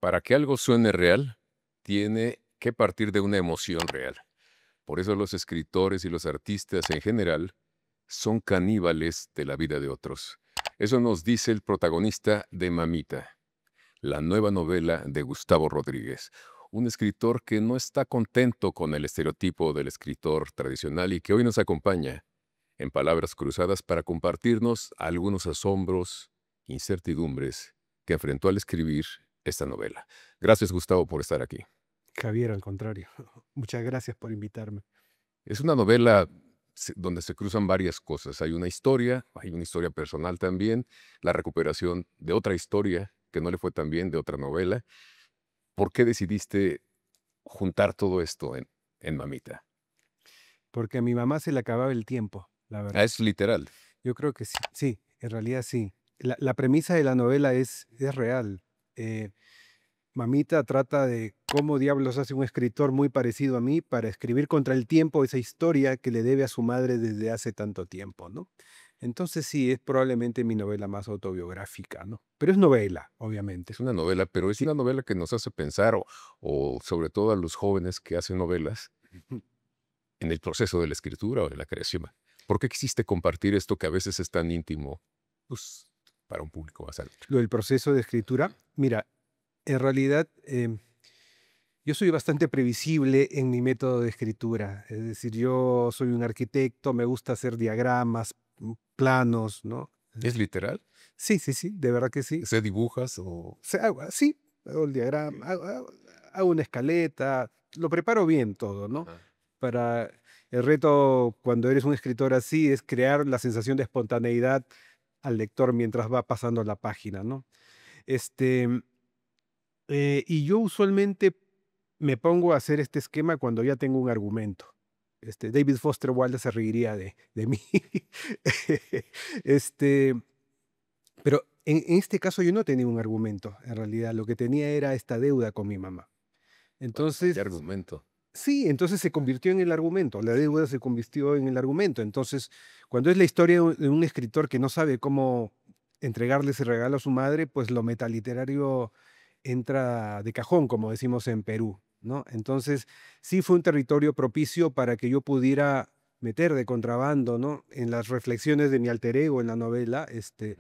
Para que algo suene real, tiene que partir de una emoción real. Por eso los escritores y los artistas en general son caníbales de la vida de otros. Eso nos dice el protagonista de Mamita, la nueva novela de Gustavo Rodríguez, un escritor que no está contento con el estereotipo del escritor tradicional y que hoy nos acompaña en palabras cruzadas para compartirnos algunos asombros, incertidumbres que enfrentó al escribir esta novela. Gracias, Gustavo, por estar aquí. Javier, al contrario. Muchas gracias por invitarme. Es una novela donde se cruzan varias cosas. Hay una historia personal también, la recuperación de otra historia que no le fue tan bien, de otra novela. ¿Por qué decidiste juntar todo esto en Mamita? Porque a mi mamá se le acababa el tiempo, la Ah, verdad. es literal. Yo creo que sí, sí, en realidad sí. La premisa de la novela es real. Eh, Mamita trata de cómo diablos hace un escritor muy parecido a mí para escribir contra el tiempo esa historia que le debe a su madre desde hace tanto tiempo, ¿no? Entonces sí, es probablemente mi novela más autobiográfica, ¿no? Pero es novela, obviamente. Es una novela, pero es Sí. una novela que nos hace pensar, o sobre todo a los jóvenes que hacen novelas, en el proceso de la escritura o de la creación. ¿Por qué quisiste compartir esto que a veces es tan íntimo, pues, para un público más amplio? Lo del proceso de escritura, mira, en realidad yo soy bastante previsible en mi método de escritura. Es decir, yo soy un arquitecto, me gusta hacer diagramas, planos, ¿no? ¿Es literal? Sí, sí, sí, de verdad que sí. ¿Se dibujas o...? Sí, hago el Ok. diagrama, hago una escaleta, lo preparo bien todo, ¿no? Ajá. Para el reto cuando eres un escritor así es crear la sensación de espontaneidad al lector mientras va pasando la página, ¿no? Este, y yo usualmente me pongo a hacer este esquema cuando ya tengo un argumento. David Foster Wallace se reiría de mí. Este, pero en este caso yo no tenía un argumento, en realidad, lo que tenía era esta deuda con mi mamá. ¿Qué Entonces, argumento? sí, entonces se convirtió en el argumento, la deuda se convirtió en el argumento. Entonces, cuando es la historia de un escritor que no sabe cómo entregarle ese regalo a su madre, pues lo metaliterario entra de cajón, como decimos en Perú, ¿no? Entonces, sí fue un territorio propicio para que yo pudiera meter de contrabando, ¿no? En las reflexiones de mi alter ego en la novela, Ujú.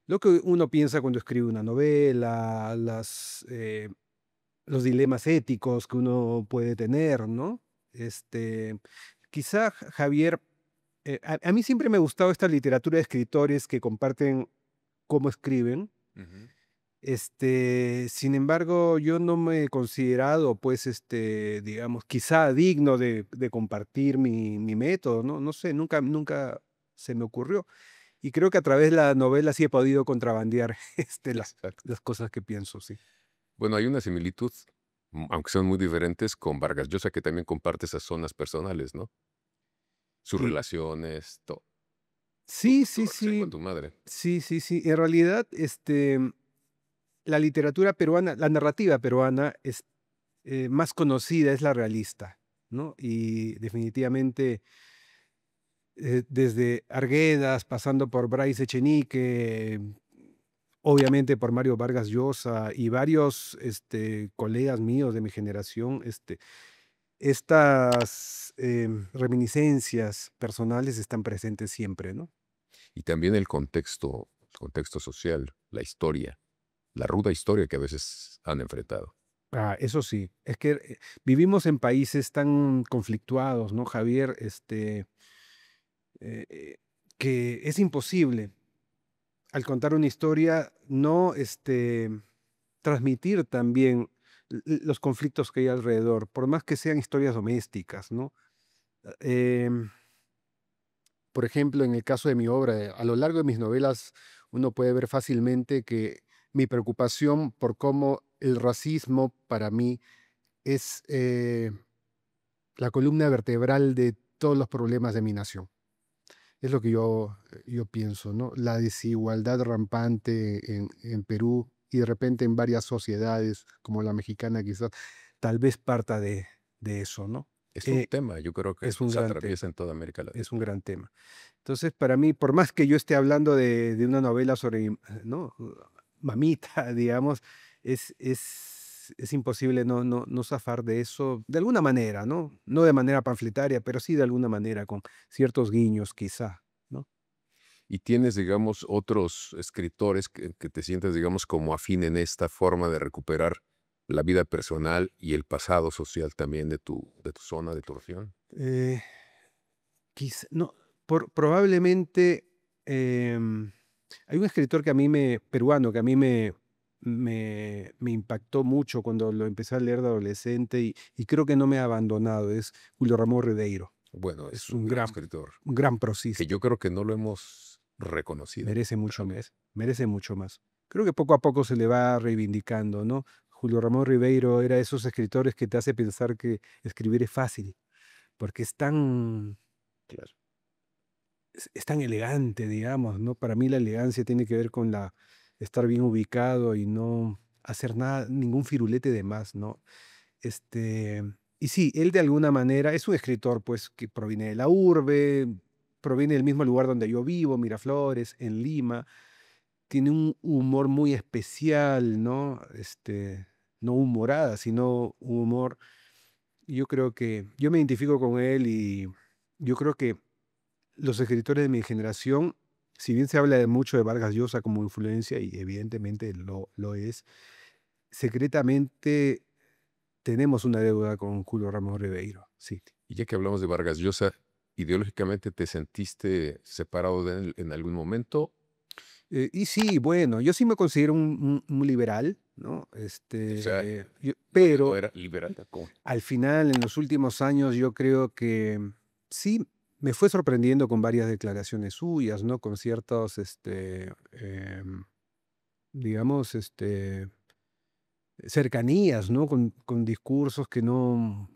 lo que uno piensa cuando escribe una novela, los dilemas éticos que uno puede tener, ¿no? Este, quizá Javier, a mí siempre me ha gustado esta literatura de escritores que comparten cómo escriben. Ujú. Sin embargo, yo no me he considerado, pues, digamos, quizá digno de compartir mi método, ¿no? No sé, nunca se me ocurrió. Y creo que a través de la novela sí he podido contrabandear Exacto. las cosas que pienso, sí. Bueno, hay una similitud, aunque son muy diferentes, con Vargas Llosa, que también comparte esas zonas personales, ¿no? Sus Sí, relaciones, todo. Tu, sí, tu sí, relación con sí, tu madre. sí, sí, sí. En realidad, la literatura peruana, la narrativa peruana es más conocida, es la realista, ¿no? Y definitivamente desde Arguedas, pasando por Bryce Echenique, obviamente por Mario Vargas Llosa y varios colegas míos de mi generación, estas reminiscencias personales están presentes siempre, ¿no? Y también el contexto social, la historia, la ruda historia que a veces han enfrentado. Ah, eso sí, es que vivimos en países tan conflictuados, ¿no, Javier? Eh, eh, que es imposible, al contar una historia, no transmitir también los conflictos que hay alrededor, por más que sean historias domésticas, ¿no? Em, por ejemplo, en el caso de mi obra, a lo largo de mis novelas, uno puede ver fácilmente que mi preocupación por cómo el racismo para mí es la columna vertebral de todos los problemas de mi nación. Es lo que yo pienso, ¿no? La desigualdad rampante en Perú y de repente en varias sociedades, como la mexicana quizás, tal vez parta de eso, ¿no? Es un Eh, tema, yo creo que es un se gran tema, atraviesa en toda América es un Latina. gran tema. Entonces, para mí, por más que yo esté hablando de una novela sobre, ¿no? Mamita, digamos, es es imposible no zafar de eso, de alguna manera, ¿no? No de manera panfletaria, pero sí de alguna manera, con ciertos guiños quizá, ¿no? ¿Y tienes, digamos, otros escritores que te sientas, digamos, como afín en esta forma de recuperar la vida personal y el pasado social también de tu zona, de tu región? Eh, no, probablemente, hay un escritor que a mí peruano, que a mí me impactó mucho cuando lo empecé a leer de adolescente y creo que no me ha abandonado, es Julio Ramón Ribeiro. Bueno, es Es un gran escritor, un gran que prosista. yo creo que no lo hemos reconocido, Merece mucho tal más, vez. merece mucho más. Creo que poco a poco se le va reivindicando, ¿no? Julio Ramón Ribeiro era esos escritores que te hace pensar que escribir es fácil, porque Claro. es tan elegante, digamos, ¿no? Para mí la elegancia tiene que ver con estar bien ubicado y no hacer nada, ningún firulete de más, ¿no? Este, y sí, él de alguna manera es un escritor, pues, que proviene de la urbe, proviene del mismo lugar donde yo vivo, Miraflores, en Lima. Tiene un humor muy especial, ¿no? No humorada, sino un humor. Yo creo que yo me identifico con él y yo creo que los escritores de mi generación, si bien se habla de mucho de Vargas Llosa como influencia, y evidentemente lo es, secretamente tenemos una deuda con Julio Ramos Ribeiro, sí. Y ya que hablamos de Vargas Llosa, ¿ideológicamente te sentiste separado de él en algún momento? Y sí, bueno, yo sí me considero un liberal, ¿no? O sea, no Pero era liberal. ¿Cómo? al final, en los últimos años, yo creo que sí me fue sorprendiendo con varias declaraciones suyas, ¿no? Con ciertos, digamos, cercanías, ¿no? Con discursos que no,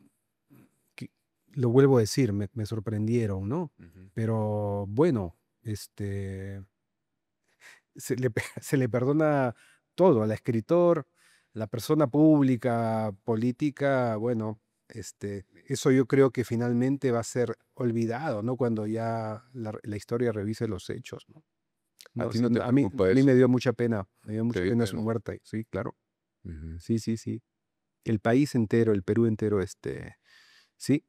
que- lo vuelvo a decir, me sorprendieron, ¿no? Ujú. Pero bueno, se le perdona todo al escritor, la persona pública, política, bueno, eso yo creo que finalmente va a ser olvidado, ¿no? Cuando ya la historia revise los hechos, ¿no? ¿A No, ti sí, no te a preocupa mí eso? me dio Te mucha dio pena su pena. muerte, sí, claro. Ujú. Sí, sí, sí. El país entero, el Perú entero, sí,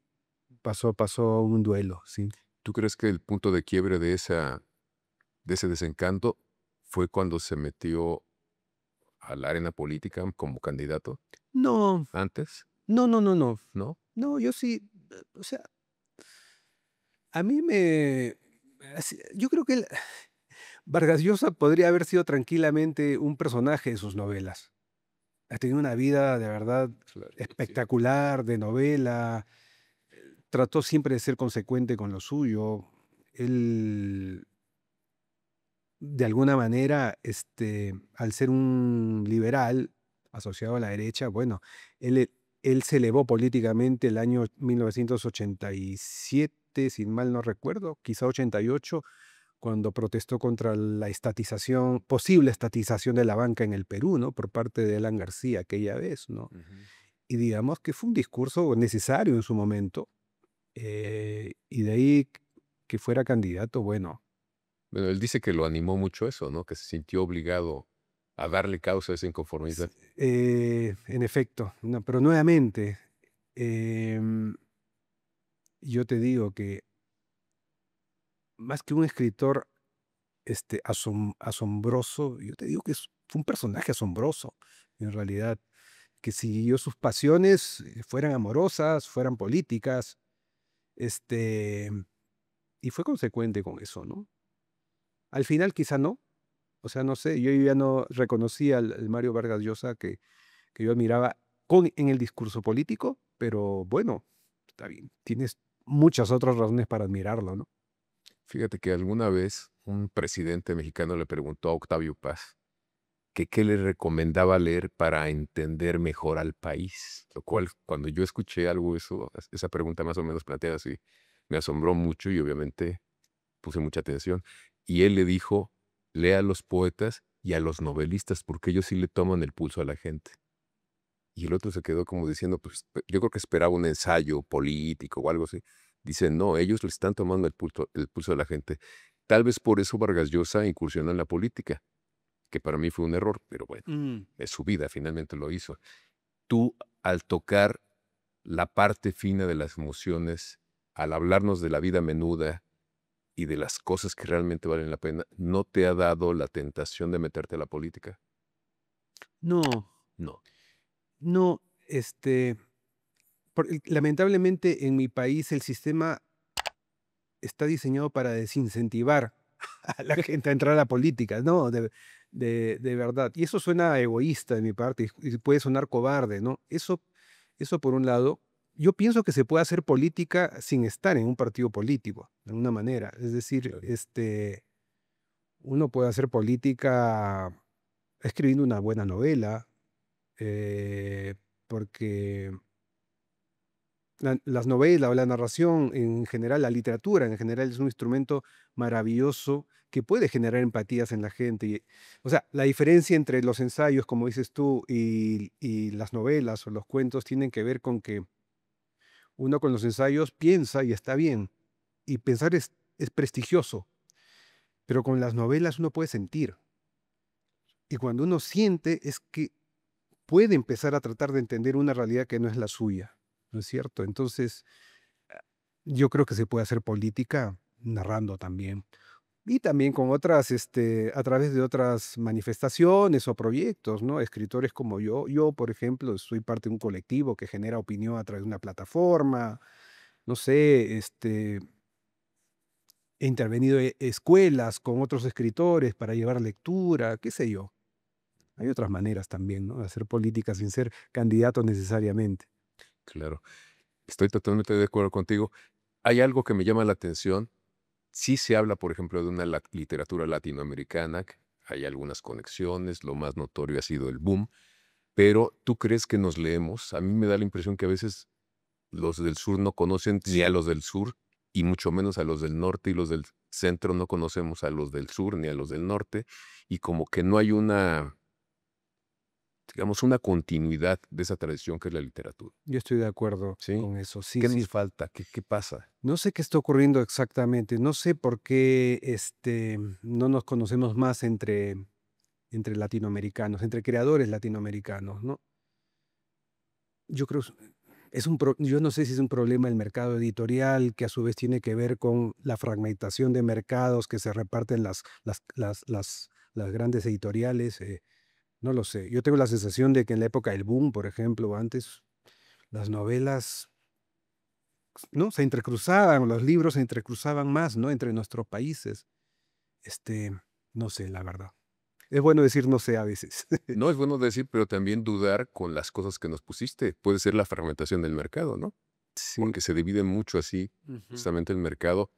pasó un duelo, sí. ¿Tú crees que el punto de quiebre de ese desencanto fue cuando se metió a la arena política como candidato? No, ¿Antes? no, no, no, no. ¿No? No, yo sí, o sea, a mí yo creo que Vargas Llosa podría haber sido tranquilamente un personaje de sus novelas. Ha tenido una vida de verdad Claro, sí. espectacular, de novela, trató siempre de ser consecuente con lo suyo. Él, de alguna manera, al ser un liberal asociado a la derecha, bueno, él se elevó políticamente el año 1987, si mal no recuerdo, quizá 88, cuando protestó contra la estatización, posible estatización de la banca en el Perú, ¿no? Por parte de Alan García aquella vez, ¿no? Ujú. Y digamos que fue un discurso necesario en su momento, y de ahí que fuera candidato, bueno, Bueno, él dice que lo animó mucho eso, ¿no? Que se sintió obligado a darle causa a esa inconformidad. en efecto, no, pero nuevamente, em, yo te digo que más que un escritor asombroso, yo te digo que fue un personaje asombroso, en realidad, que siguió sus pasiones, fueran amorosas, fueran políticas, este, y fue consecuente con eso, ¿no? Al final quizá no, o sea, no sé, yo ya no reconocía al Mario Vargas Llosa que yo admiraba en el discurso político, pero bueno, está bien, tienes muchas otras razones para admirarlo, ¿no? Fíjate que alguna vez un presidente mexicano le preguntó a Octavio Paz que qué le recomendaba leer para entender mejor al país, lo cual cuando yo escuché algo eso, esa pregunta más o menos planteada así, me asombró mucho y obviamente puse mucha atención. Y él le dijo, lea a los poetas y a los novelistas porque ellos sí le toman el pulso a la gente. Y el otro se quedó como diciendo, pues yo creo que esperaba un ensayo político o algo así. Dice, no, ellos le están tomando el pulso a la gente. Tal vez por eso Vargas Llosa incursionó en la política, que para mí fue un error, pero bueno, Mm. es su vida, finalmente lo hizo. tú, al tocar la parte fina de las emociones, al hablarnos de la vida menuda y de las cosas que realmente valen la pena, ¿no te ha dado la tentación de meterte a la política? No, No. no, lamentablemente en mi país el sistema está diseñado para desincentivar a la gente a entrar a la política, no, de verdad. Y eso suena egoísta de mi parte y puede sonar cobarde, ¿no? Eso por un lado. Yo pienso que se puede hacer política sin estar en un partido político, de alguna manera. Es decir, Claro. uno puede hacer política escribiendo una buena novela, eh, porque las novelas o la narración en general, la literatura en general es un instrumento maravilloso que puede generar empatías en la gente. O sea, la diferencia entre los ensayos, como dices tú, y las novelas o los cuentos tienen que ver con que uno con los ensayos piensa y está bien, y pensar es prestigioso, pero con las novelas uno puede sentir. Y cuando uno siente es que puede empezar a tratar de entender una realidad que no es la suya, ¿no es cierto? Entonces, yo creo que se puede hacer política narrando también. Y también con otras, a través de otras manifestaciones o proyectos, ¿no? Escritores como yo. Yo, por ejemplo, soy parte de un colectivo que genera opinión a través de una plataforma. No sé, he intervenido en escuelas con otros escritores para llevar lectura, qué sé yo. Hay otras maneras también, ¿no? De hacer política sin ser candidato necesariamente. Claro. Estoy totalmente de acuerdo contigo. Hay algo que me llama la atención. Sí se habla, por ejemplo, de una literatura latinoamericana, que hay algunas conexiones, lo más notorio ha sido el boom, pero ¿tú crees que nos leemos? A mí me da la impresión que a veces los del sur no conocen ni a los del sur, y mucho menos a los del norte, y los del centro no conocemos a los del sur ni a los del norte, y como que no hay una, digamos, una continuidad de esa tradición que es la literatura. Yo estoy de acuerdo ¿Sí? con eso. Sí, ¿Qué sí. nos falta? ¿Qué pasa? No sé qué está ocurriendo exactamente. No sé por qué no nos conocemos más entre latinoamericanos, entre creadores latinoamericanos, ¿no? Yo creo yo no sé si es un problema del mercado editorial, que a su vez tiene que ver con la fragmentación de mercados que se reparten las grandes editoriales. No lo sé. Yo tengo la sensación de que en la época del boom, por ejemplo, antes las novelas, ¿no? Se entrecruzaban, los libros se entrecruzaban más, ¿no? Entre nuestros países. Este, no sé, la verdad. Es bueno decir no sé a veces. No es bueno decir, pero también dudar con las cosas que nos pusiste. Puede ser la fragmentación del mercado, ¿no? Sí. Porque se divide mucho así, Ujú, justamente el mercado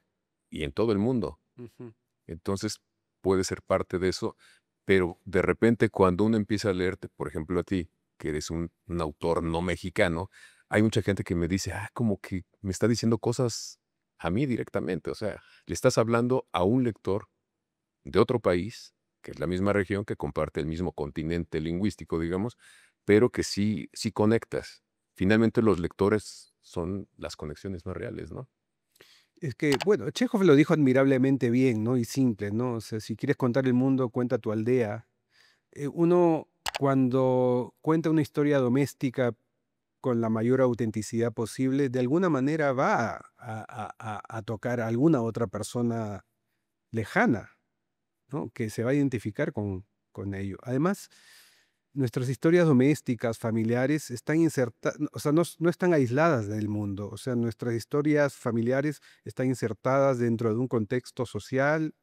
y en todo el mundo. ujú. Entonces, puede ser parte de eso, pero de repente cuando uno empieza a leerte, por ejemplo, a ti, que eres un autor no mexicano, hay mucha gente que me dice, como que me está diciendo cosas a mí directamente. O sea, le estás hablando a un lector de otro país, que es la misma región, que comparte el mismo continente lingüístico, digamos, pero que sí conectas. Finalmente, los lectores son las conexiones más reales, ¿no? Es que, bueno, Chekhov lo dijo admirablemente bien, ¿no? Y simple, ¿no? O sea, si quieres contar el mundo, cuenta tu aldea. Uno, cuando cuenta una historia doméstica con la mayor autenticidad posible, de alguna manera va a tocar a alguna otra persona lejana, ¿no? Que se va a identificar con ello. Además, nuestras historias domésticas, familiares, están insertadas, o sea, no están aisladas del mundo. O sea, nuestras historias familiares están insertadas dentro de un contexto social,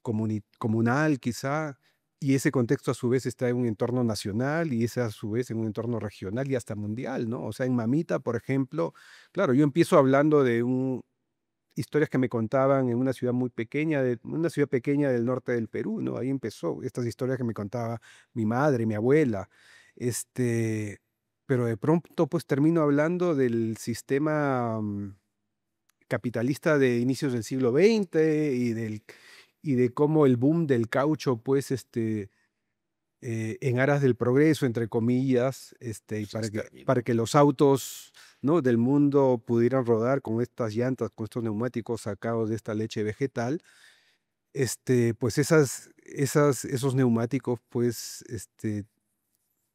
comunal quizá, y ese contexto a su vez está en un entorno nacional y ese a su vez en un entorno regional y hasta mundial, ¿no? O sea, en Mamita, por ejemplo, claro, yo empiezo hablando de historias que me contaban en una ciudad muy pequeña, una ciudad pequeña del norte del Perú, ¿no? Ahí empezó estas historias que me contaba mi madre, mi abuela. Este, pero de pronto pues termino hablando del sistema capitalista de inicios del siglo XX y de cómo el boom del caucho pues en aras del progreso, entre comillas, y Se para exterminó. que los autos, ¿no? Del mundo pudieran rodar con estas llantas, con estos neumáticos sacados de esta leche vegetal, pues esos neumáticos, pues,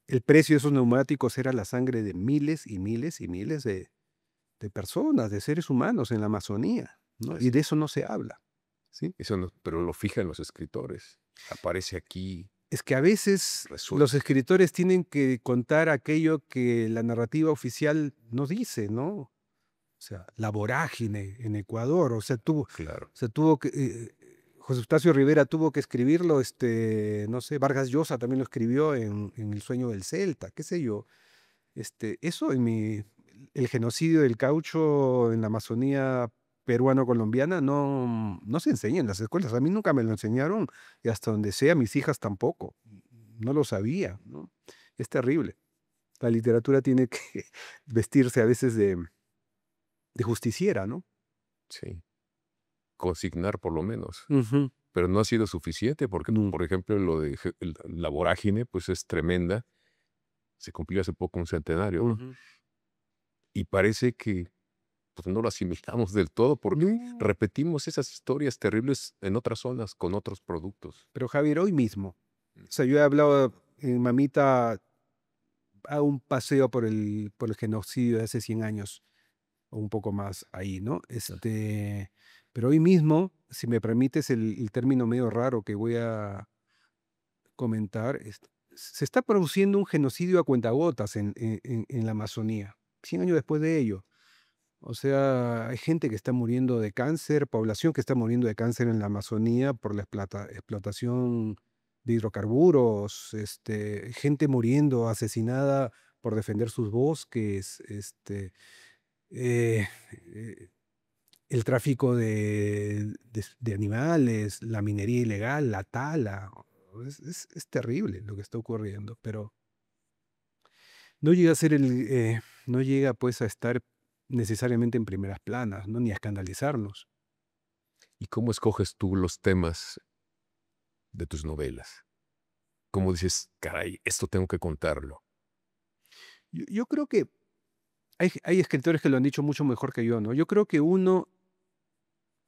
el precio de esos neumáticos era la sangre de miles y miles y miles de personas, de seres humanos en la Amazonía, ¿no? Y Así. de eso no se habla, ¿sí? Eso no, pero lo fijan los escritores. Aparece aquí Es que a veces los resuelto. escritores tienen que contar aquello que la narrativa oficial no dice, ¿no? O sea, la vorágine en Ecuador, Claro. tuvo que, José Eustacio Rivera tuvo que escribirlo, no sé, Vargas Llosa también lo escribió en El sueño del Celta, qué sé yo. Eso el genocidio del caucho en la Amazonía peruano-colombiana no se enseña en las escuelas. A mí nunca me lo enseñaron y hasta donde sea, mis hijas tampoco. No lo sabía, ¿no? Es terrible. La literatura tiene que vestirse a veces de justiciera, ¿no? Sí. Consignar por lo menos. Ujú. Pero no ha sido suficiente porque, No. por ejemplo, lo de la vorágine, pues es tremenda. Se cumplió hace poco un centenario, ¿no? Ujú. Y parece que pues, no lo asimilamos del todo porque No. repetimos esas historias terribles en otras zonas con otros productos. Pero Javier, hoy mismo, o sea, yo he hablado en Mamita, hago un paseo por el genocidio de hace 100 años o un poco más ahí, ¿no? Ah, Pero hoy mismo, si me permites el término medio raro que voy a comentar, se está produciendo un genocidio a cuentagotas en la Amazonía, 100 años después de ello. O sea, hay gente que está muriendo de cáncer, población que está muriendo de cáncer en la Amazonía por la explotación de hidrocarburos, gente muriendo, asesinada por defender sus bosques, eh, eh, el tráfico de animales, la minería ilegal, la tala. Es terrible lo que está ocurriendo, pero no llega a ser no llega pues a estar necesariamente en primeras planas, ¿no? Ni a escandalizarnos. ¿y cómo escoges tú los temas de tus novelas? ¿Cómo dices, caray, esto tengo que contarlo? Yo creo que hay escritores que lo han dicho mucho mejor que yo, ¿no? Yo creo que uno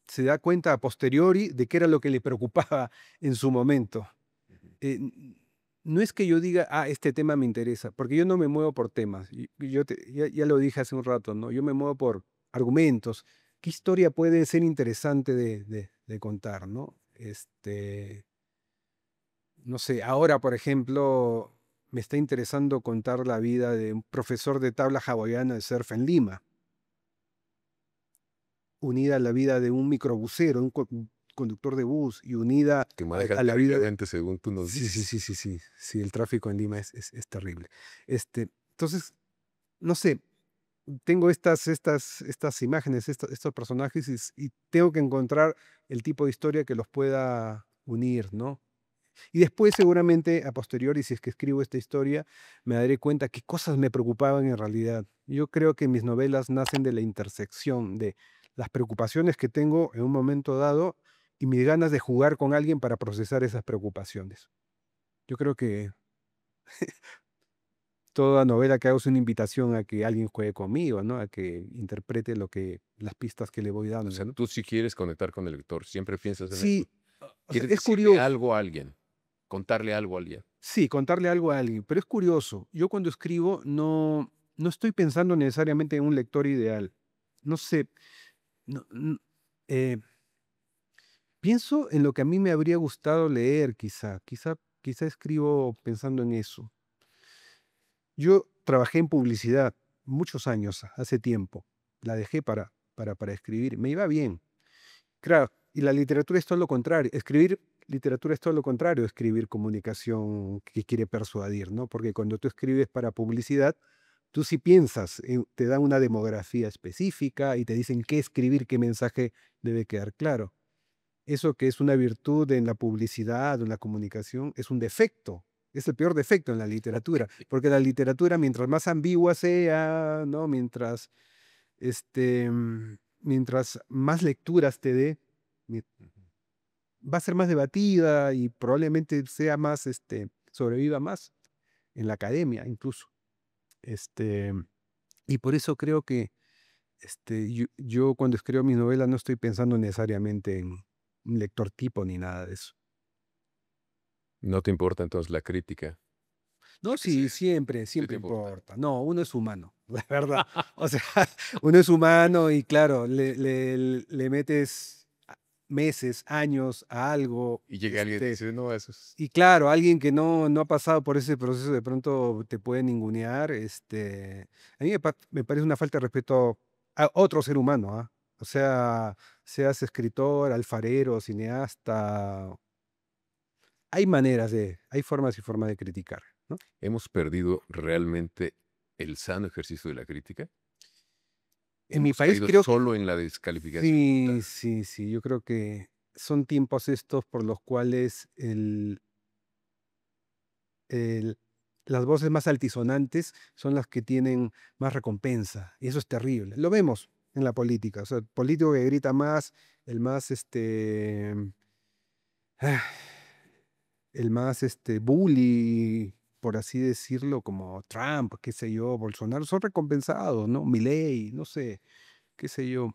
se da cuenta a posteriori de qué era lo que le preocupaba en su momento. Ujú. No es que yo diga, este tema me interesa, porque yo no me muevo por temas. Ya lo dije hace un rato, ¿no? Yo me muevo por argumentos. ¿Qué historia puede ser interesante de contar, ¿no? No sé, ahora, por ejemplo, me está interesando contar la vida de un profesor de tabla hawaiana de surf en Lima, unida a la vida de un microbusero, un conductor de bus, y unida Que a manejan la vida de... terriblemente según tú nos Sí, sí, dices. sí, sí, sí, sí, el tráfico en Lima es terrible. Entonces, no sé, tengo estas imágenes, estos personajes y tengo que encontrar el tipo de historia que los pueda unir, ¿no? Y después seguramente a posteriori, si es que escribo esta historia, me daré cuenta qué cosas me preocupaban en realidad. Yo creo que mis novelas nacen de la intersección de las preocupaciones que tengo en un momento dado y mis ganas de jugar con alguien para procesar esas preocupaciones. Yo creo que toda novela que hago es una invitación a que alguien juegue conmigo, ¿no? A que interprete las pistas que le voy O dando, sea, ¿no? tú sí quieres conectar con el lector, siempre piensas en eso. Sí, o sea, Quieres es decirle curioso. algo a alguien, contarle algo a alguien. Sí, contarle algo a alguien, pero es curioso. Yo cuando escribo no estoy pensando necesariamente en un lector ideal. No sé, no, eh, pienso en lo que a mí me habría gustado leer, quizá escribo pensando en eso. Yo trabajé en publicidad muchos años, hace tiempo. La dejé para escribir. Me iba bien. Claro, y la literatura es todo lo contrario. Escribir literatura es todo lo contrario, escribir comunicación que quiere persuadir, ¿no? Porque cuando tú escribes para publicidad, tú sí piensas, te dan una demografía específica y te dicen qué escribir, qué mensaje debe quedar claro. Eso que es una virtud en la publicidad o en la comunicación es un defecto. Es el peor defecto en la literatura, porque la literatura, mientras más ambigua sea, ¿no? Mientras más lecturas te dé, mi- Ujú. va a ser más debatida y probablemente sea más, sobreviva más en la academia incluso. Este, y por eso creo que yo cuando escribo mis novelas no estoy pensando necesariamente en un lector tipo ni nada de eso. No te importa entonces la crítica. No, ¿Qué sé? sí, siempre, ¿Qué te siempre importa? importa. No, uno es humano, la verdad. O sea, uno es humano y claro, le metes meses, años a algo, Y llega alguien y te dice, no, eso es... y claro, alguien que no ha pasado por ese proceso de pronto te puede ningunear. A mí me parece una falta de respeto a otro ser humano, ¿ah? O sea, seas escritor, alfarero, cineasta, hay formas y formas de criticar, ¿no? ¿Hemos perdido realmente el sano ejercicio de la crítica? En mi ¿Hemos país caído creo que solo en la descalificación sí, total? sí, sí, yo creo que son tiempos estos por los cuales el las voces más altisonantes son las que tienen más recompensa, y eso es terrible. Lo vemos en la política, o sea, el político que grita más, el más, ah, el más, bully, por así decirlo, como Trump, qué sé yo, Bolsonaro, son recompensados, ¿no? Milei, no sé, qué sé yo.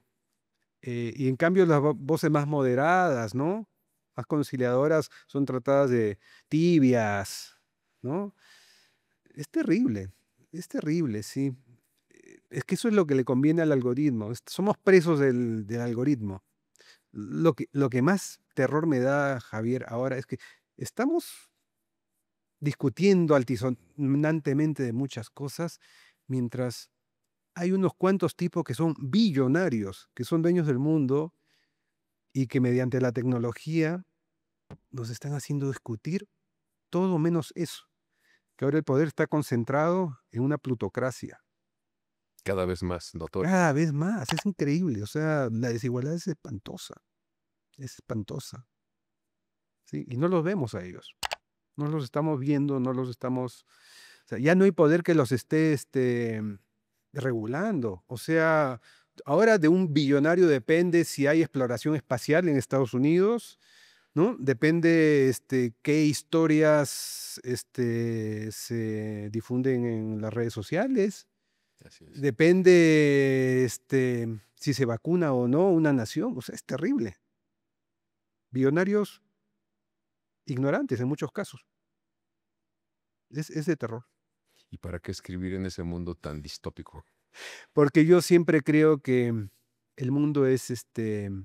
Y en cambio las voces más moderadas, ¿no? Más conciliadoras son tratadas de tibias, ¿no? Es terrible, sí. Es que eso es lo que le conviene al algoritmo. Somos presos del algoritmo. Lo que más terror me da, Javier, ahora es que estamos discutiendo altisonantemente de muchas cosas mientras hay unos cuantos tipos que son billonarios, que son dueños del mundo y que mediante la tecnología nos están haciendo discutir todo menos eso, que ahora el poder está concentrado en una plutocracia. Cada vez más notoria. Cada vez más, es increíble, o sea, la desigualdad es espantosa, ¿sí? Y no los vemos a ellos, no los estamos viendo, no los estamos, o sea, ya no hay poder que los esté, regulando, o sea, ahora de un billonario depende si hay exploración espacial en Estados Unidos, ¿no? Depende, qué historias, se difunden en las redes sociales. Así es. Depende, si se vacuna o no una nación. O sea, es terrible. Billonarios ignorantes en muchos casos. Es de terror. ¿Y para qué escribir en ese mundo tan distópico? Porque yo siempre creo que el mundo es,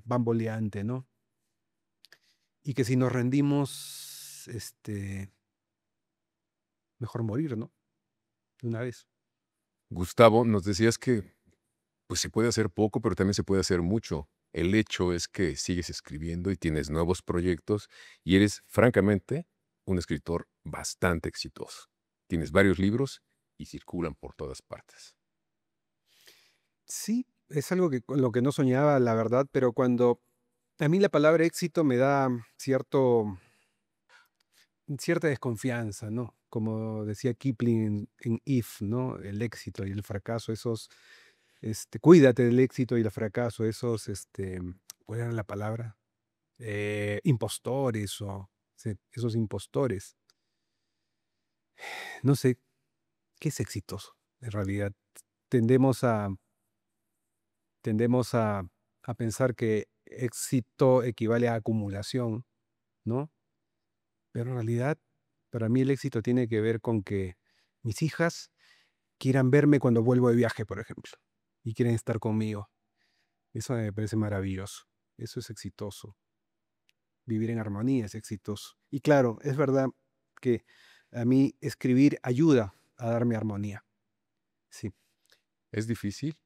bamboleante, ¿no? Y que si nos rendimos, mejor morir, ¿no? De una vez. Gustavo, nos decías que pues se puede hacer poco, pero también se puede hacer mucho. El hecho es que sigues escribiendo y tienes nuevos proyectos y eres, francamente, un escritor bastante exitoso. Tienes varios libros y circulan por todas partes. Sí, es algo que con lo que no soñaba, la verdad, pero cuando a mí la palabra éxito me da cierta desconfianza, ¿no? Como decía Kipling en If, ¿no? El éxito y el fracaso, cuídate del éxito y el fracaso, ¿cuál era la palabra? Impostores o sí, esos impostores. No sé, ¿qué es exitoso? En realidad, tendemos a, tendemos a pensar que éxito equivale a acumulación, ¿no? Pero en realidad, para mí el éxito tiene que ver con que mis hijas quieran verme cuando vuelvo de viaje, por ejemplo, y quieren estar conmigo. Eso me parece maravilloso. Eso es exitoso. Vivir en armonía es exitoso. Y claro, es verdad que a mí escribir ayuda a darme armonía. Sí, Es difícil,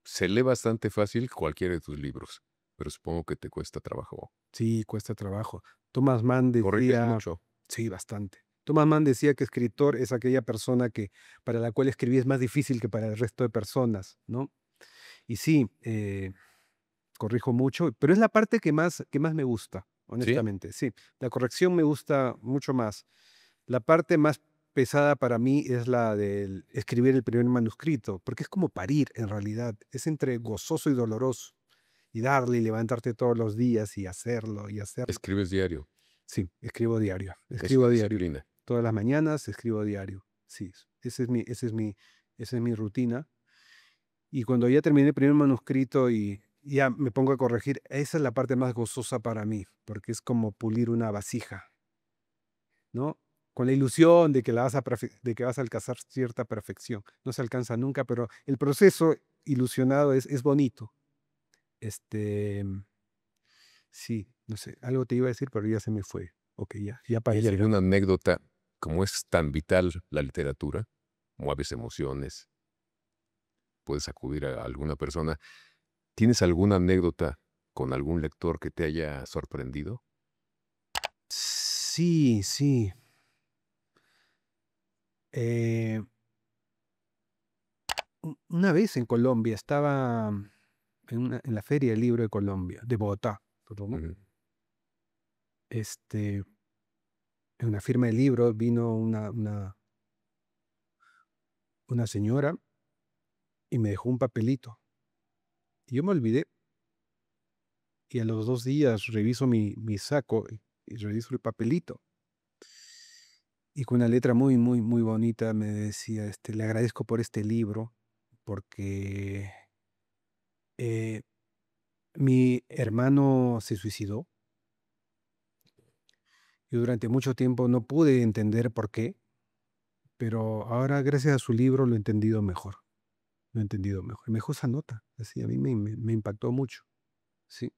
se lee bastante fácil cualquiera de tus libros, pero supongo que te cuesta trabajo. sí, cuesta trabajo. Thomas Mann Corriges decía, mucho. sí, bastante. Thomas Mann decía que escritor es aquella persona que para la cual escribir es más difícil que para el resto de personas, ¿no? Y sí, corrijo mucho, pero es la parte que más me gusta, ¿Sí? honestamente, sí. La corrección me gusta mucho más. La parte más pesada para mí es la del escribir el primer manuscrito, porque es como parir en realidad. Es entre gozoso y doloroso. Y darle y levantarte todos los días y hacerlo y hacerlo. Escribes diario. Sí, escribo diario. Es una Escribo diario. disciplina. Todas las mañanas escribo diario. Sí, esa es mi rutina. Y cuando ya terminé el primer manuscrito y ya me pongo a corregir, esa es la parte más gozosa para mí, porque es como pulir una vasija, ¿no? con la ilusión de que, de que vas a alcanzar cierta perfección. No se alcanza nunca, pero el proceso ilusionado es bonito. Sí, no sé, algo te iba a decir, pero ya se me fue. Ok, ya ¿Y hay pareciera. alguna anécdota, como es tan vital la literatura, mueves emociones, puedes acudir a alguna persona? ¿Tienes alguna anécdota con algún lector que te haya sorprendido? Sí, sí. Eh, una vez en Colombia, estaba en la Feria del Libro de Colombia, de Bogotá, perdón, ¿no? Ujú. En una firma de libros vino una señora y me dejó un papelito. Y yo me olvidé. Y a los 2 días reviso mi saco y reviso el papelito. Y con una letra muy, muy, muy bonita me decía, le agradezco por este libro, porque eh, mi hermano se suicidó. Yo durante mucho tiempo no pude entender por qué, pero ahora gracias a su libro lo he entendido mejor. Lo he entendido mejor. Me dejó esa nota, así, a mí me impactó mucho. Sí,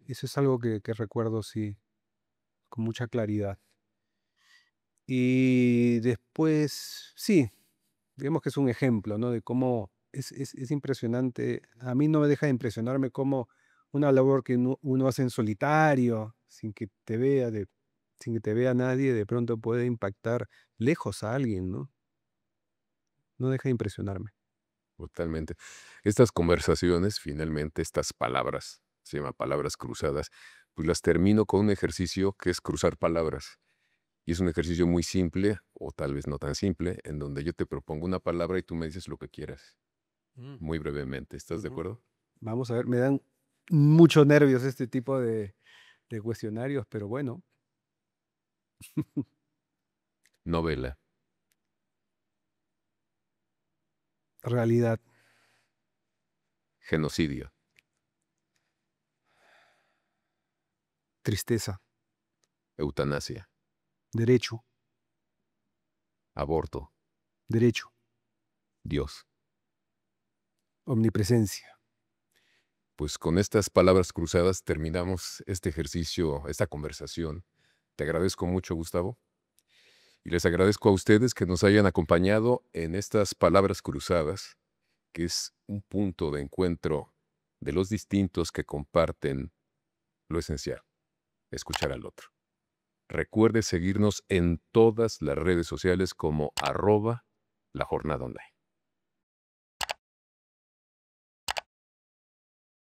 eso es algo que recuerdo, sí, con mucha claridad. Y después, sí, digamos que es un ejemplo, ¿no? De cómo es impresionante. A mí no me deja de impresionarme cómo una labor que uno hace en solitario, sin que te vea nadie, de pronto puede impactar lejos a alguien, ¿no? No deja de impresionarme. Totalmente. Estas conversaciones, finalmente, estas palabras, se llaman palabras cruzadas, pues las termino con un ejercicio que es cruzar palabras. Y es un ejercicio muy simple, o tal vez no tan simple, en donde yo te propongo una palabra y tú me dices lo que quieras, Mm, muy brevemente. ¿Estás de ujú. acuerdo? Vamos a ver, me dan muchos nervios este tipo de cuestionarios, pero bueno, Novela, realidad, genocidio, tristeza, eutanasia, derecho, aborto, derecho, Dios. omnipresencia. Pues con estas palabras cruzadas terminamos este ejercicio, esta conversación. Te agradezco mucho, Gustavo. Y les agradezco a ustedes que nos hayan acompañado en estas palabras cruzadas, que es un punto de encuentro de los distintos que comparten lo esencial, escuchar al otro. Recuerde seguirnos en todas las redes sociales como @La Jornada Online.